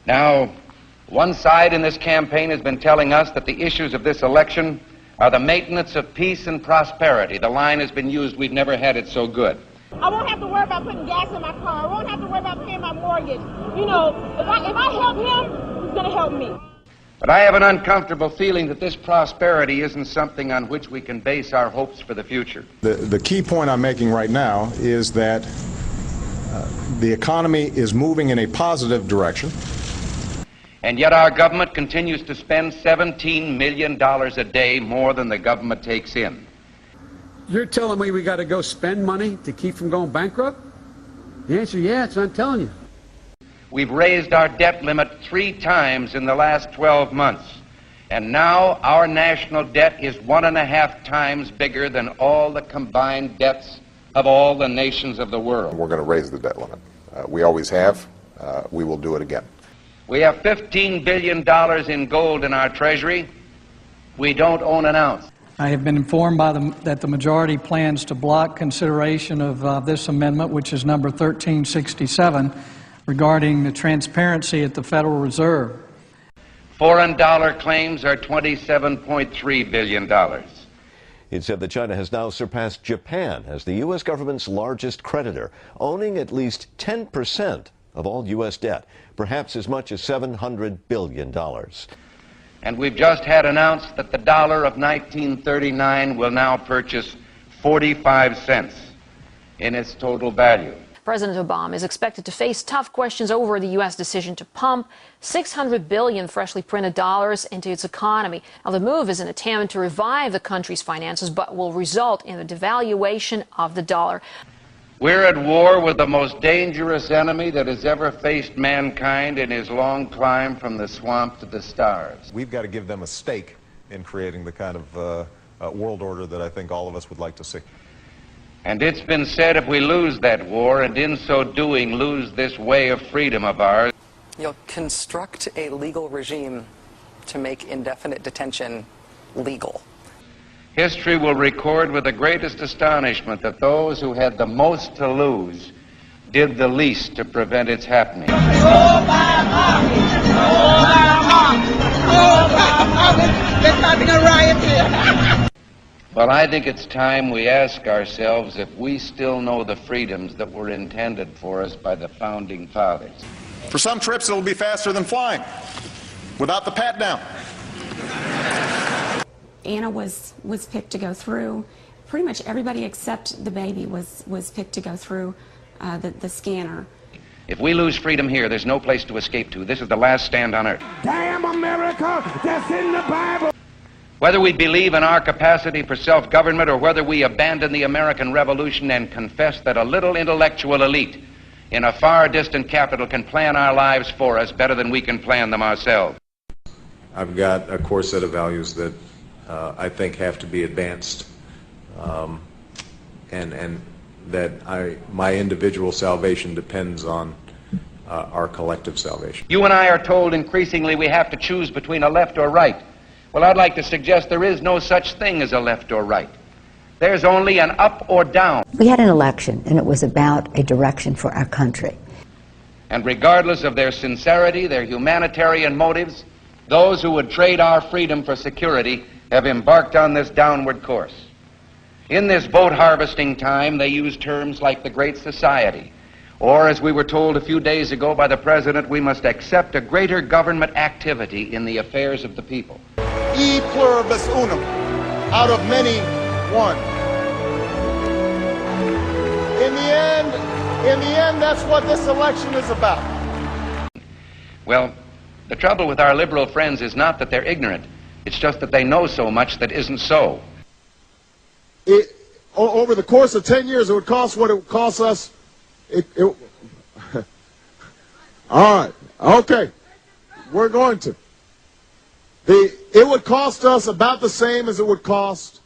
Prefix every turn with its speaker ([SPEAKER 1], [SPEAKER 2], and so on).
[SPEAKER 1] Now, one side in this campaign has been telling us that the issues of this election are the maintenance of peace and prosperity. The line has been used, we've never had it so good.
[SPEAKER 2] I won't have to worry about putting gas in my car. I won't have to worry about paying my mortgage. You know, if I help him, he's going to help me.
[SPEAKER 1] But I have an uncomfortable feeling that this prosperity isn't something on which we can base our hopes for the future.
[SPEAKER 3] The key point I'm making right now is that the economy is moving in a positive direction.
[SPEAKER 1] And yet our government continues to spend $17 million a day more than the government takes in.
[SPEAKER 4] You're telling me we got to go spend money to keep from going bankrupt? The answer, yeah, it's what I'm telling you.
[SPEAKER 1] We've raised our debt limit 3 times in the last 12 months. And now our national debt is 1.5 times bigger than all the combined debts of all the nations of the world.
[SPEAKER 5] We're going to raise the debt limit. We always have. We will do it again.
[SPEAKER 1] We have $15 billion in gold in our treasury. We don't own an ounce.
[SPEAKER 6] I have been informed that the majority plans to block consideration of this amendment, which is number 1367, regarding the transparency at the Federal Reserve.
[SPEAKER 1] Foreign dollar claims are $27.3 billion.
[SPEAKER 7] It said that China has now surpassed Japan as the U.S. government's largest creditor, owning at least 10% of all U.S. debt, perhaps as much as $700 billion.
[SPEAKER 1] And we've just had announced that the dollar of 1939 will now purchase 45 cents in its total value.
[SPEAKER 8] President Obama is expected to face tough questions over the U.S. decision to pump $600 billion freshly printed dollars into its economy. Now, the move is an attempt to revive the country's finances, but will result in the devaluation of the dollar.
[SPEAKER 1] We're at war with the most dangerous enemy that has ever faced mankind in his long climb from the swamp to the stars.
[SPEAKER 3] We've got to give them a stake in creating the kind of world order that I think all of us would like to see.
[SPEAKER 1] And it's been said if we lose that war, and in so doing lose this way of freedom of ours,
[SPEAKER 9] you'll construct a legal regime to make indefinite detention legal.
[SPEAKER 1] history will record with the greatest astonishment that those who had the most to lose did the least to prevent its happening. Well, I think it's time we ask ourselves if we still know the freedoms that were intended for us by the Founding Fathers.
[SPEAKER 3] For some trips, it'll be faster than flying, without the pat down.
[SPEAKER 10] Anna was picked to go through. Pretty much everybody except the baby was picked to go through the scanner.
[SPEAKER 1] If we lose freedom here, there's no place to escape to. This is the last stand on earth.
[SPEAKER 11] Damn America, that's in the Bible.
[SPEAKER 1] Whether we believe in our capacity for self-government or whether we abandon the American Revolution and confess that a little intellectual elite in a far distant capital can plan our lives for us better than we can plan them ourselves.
[SPEAKER 3] I've got a core set of values that I think have to be advanced, and that my individual salvation depends on our collective salvation.
[SPEAKER 1] You and I are told increasingly we have to choose between a left or right. Well, I'd like to suggest there is no such thing as a left or right. There's only an up or down.
[SPEAKER 12] We had an election, and it was about a direction for our country.
[SPEAKER 1] And regardless of their sincerity, their humanitarian motives, those who would trade our freedom for security have embarked on this downward course. In this vote harvesting time, they use terms like the Great Society, or, as we were told a few days ago by the President, we must accept a greater government activity in the affairs of the people.
[SPEAKER 3] E pluribus unum, out of many, one. In the end, that's what this election is about.
[SPEAKER 1] Well, the trouble with our liberal friends is not that they're ignorant. It's just that they know so much that isn't so.
[SPEAKER 3] Over the course of 10 years, it would cost what it would cost us. All right, okay, we're going to. It would cost us about the same as it would cost